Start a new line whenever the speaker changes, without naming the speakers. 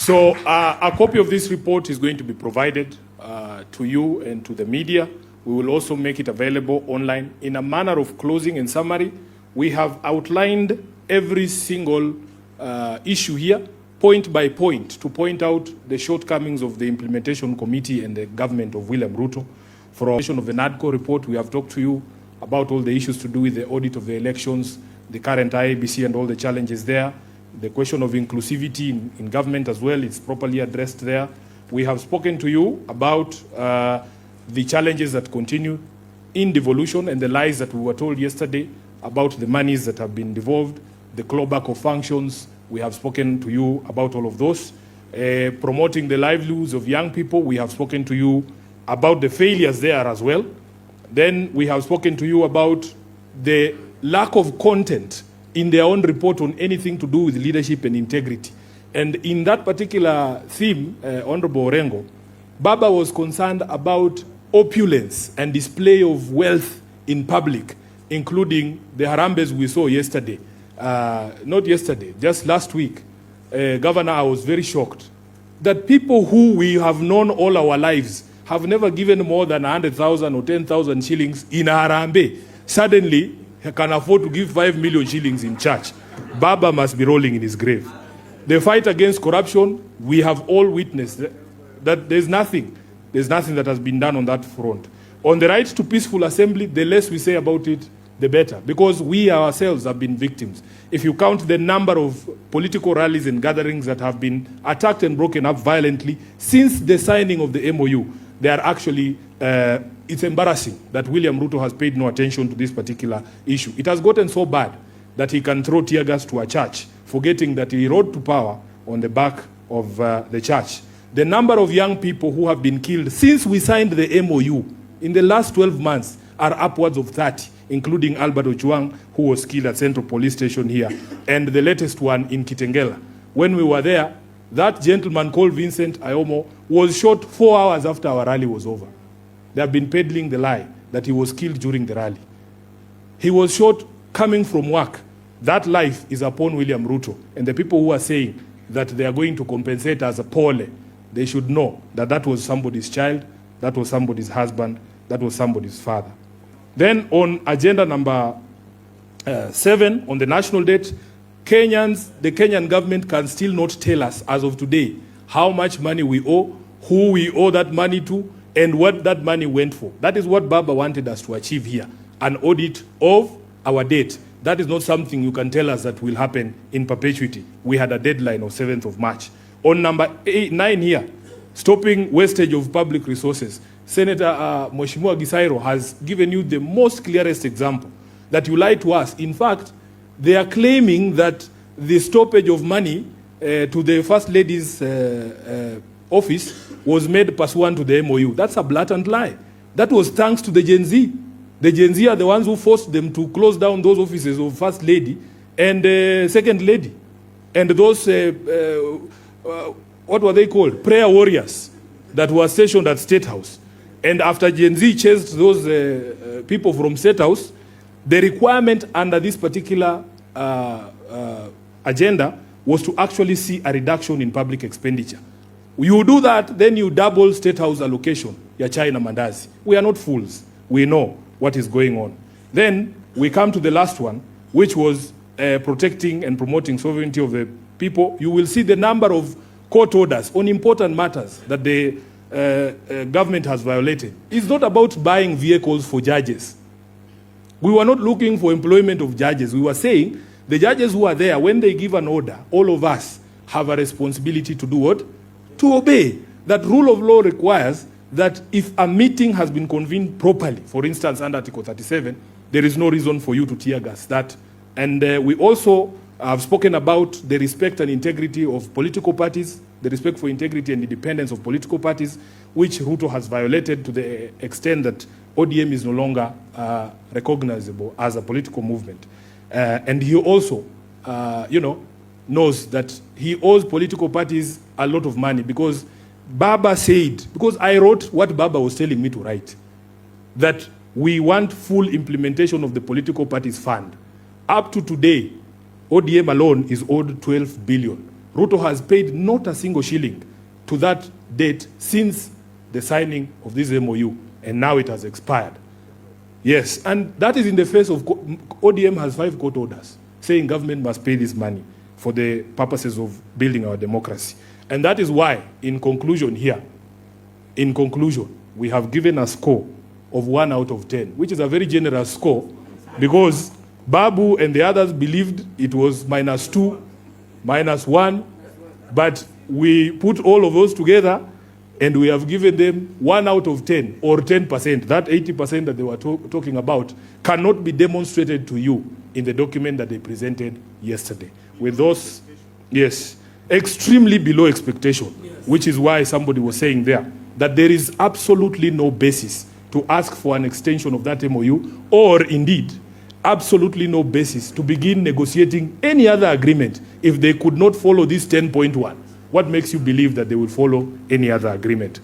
So a copy of this report is going to be provided to you and to the media. We will also make it available online. In a manner of closing and summary, we have outlined every single issue here, point by point, to point out the shortcomings of the implementation committee and the government of William Ruto. From the NADCO report, we have talked to you about all the issues to do with the audit of the elections, the current IEBC and all the challenges there. The question of inclusivity in government as well is properly addressed there. We have spoken to you about the challenges that continue in devolution and the lies that we were told yesterday about the monies that have been devolved, the clawback of functions. We have spoken to you about all of those. Promoting the livelihoods of young people, we have spoken to you about the failures there as well. Then we have spoken to you about the lack of content in their own report on anything to do with leadership and integrity. And in that particular theme, Honorable Orengo, Baba was concerned about opulence and display of wealth in public, including the harambes we saw yesterday. Not yesterday, just last week. Governor, I was very shocked that people who we have known all our lives have never given more than 100,000 or 10,000 shillings in a harambe. Suddenly, he can afford to give 5 million shillings in church. Baba must be rolling in his grave. The fight against corruption, we have all witnessed that there's nothing that has been done on that front. On the right to peaceful assembly, the less we say about it, the better, because we ourselves have been victims. If you count the number of political rallies and gatherings that have been attacked and broken up violently since the signing of the MOU, they are actually, it's embarrassing that William Ruto has paid no attention to this particular issue. It has gotten so bad that he can throw tear gas to a church, forgetting that he rode to power on the back of the church. The number of young people who have been killed since we signed the MOU in the last 12 months are upwards of 30, including Albert Ochuang, who was killed at Central Police Station here, and the latest one in Kitengela. When we were there, that gentleman called Vincent Ayomo was shot 4 hours after our rally was over. They have been peddling the lie that he was killed during the rally. He was shot coming from work. That life is upon William Ruto. And the people who are saying that they are going to compensate as a pole, they should know that that was somebody's child, that was somebody's husband, that was somebody's father. Then on agenda number 7, on the national debt, the Kenyan government can still not tell us as of today how much money we owe, who we owe that money to, and what that money went for. That is what Baba wanted us to achieve here, an audit of our debt. That is not something you can tell us that will happen in perpetuity. We had a deadline of 7th of March. On number 9 here, stopping wastage of public resources, Senator Mheshimiwa Gisairo has given you the most clearest example that you lied to us. In fact, they are claiming that the stoppage of money to the First Lady's office was made pursuant to the MOU. That's a blatant lie. That was thanks to the Gen Z. The Gen Z are the ones who forced them to close down those offices of First Lady and Second Lady. And those, what were they called? Prayer warriors that were stationed at State House. And after Gen Z chased those people from State House, the requirement under this particular agenda was to actually see a reduction in public expenditure. You do that, then you double State House allocation, ya China Mandazi. We are not fools. We know what is going on. Then we come to the last one, which was protecting and promoting sovereignty of the people. You will see the number of court orders on important matters that the government has violated. It's not about buying vehicles for judges. We were not looking for employment of judges. We were saying the judges who are there, when they give an order, all of us have a responsibility to do what? To obey. That rule of law requires that if a meeting has been convened properly, for instance, under Article 37, there is no reason for you to tear gas that. And we also have spoken about the respect and integrity of political parties, the respect for integrity and independence of political parties, which Ruto has violated to the extent that ODM is no longer recognizable as a political movement. And he also, knows that he owes political parties a lot of money because Baba said, because I wrote what Baba was telling me to write, that we want full implementation of the political parties fund. Up to today, ODM alone is owed 12 billion. Ruto has paid not a single shilling to that date since the signing of this MOU, and now it has expired. Yes, and that is in the face of ODM has 5 court orders saying government must pay this money for the purposes of building our democracy. And that is why, in conclusion, we have given a score of 1 out of 10, which is a very generous score, because Babu and the others believed it was -2, -1, but we put all of those together and we have given them 1 out of 10, or 10%. That 80% that they were talking about cannot be demonstrated to you in the document that they presented yesterday. With those, yes, extremely below expectation, which is why somebody was saying there that there is absolutely no basis to ask for an extension of that MOU, or indeed, absolutely no basis to begin negotiating any other agreement if they could not follow this 10.1. What makes you believe that they will follow any other agreement?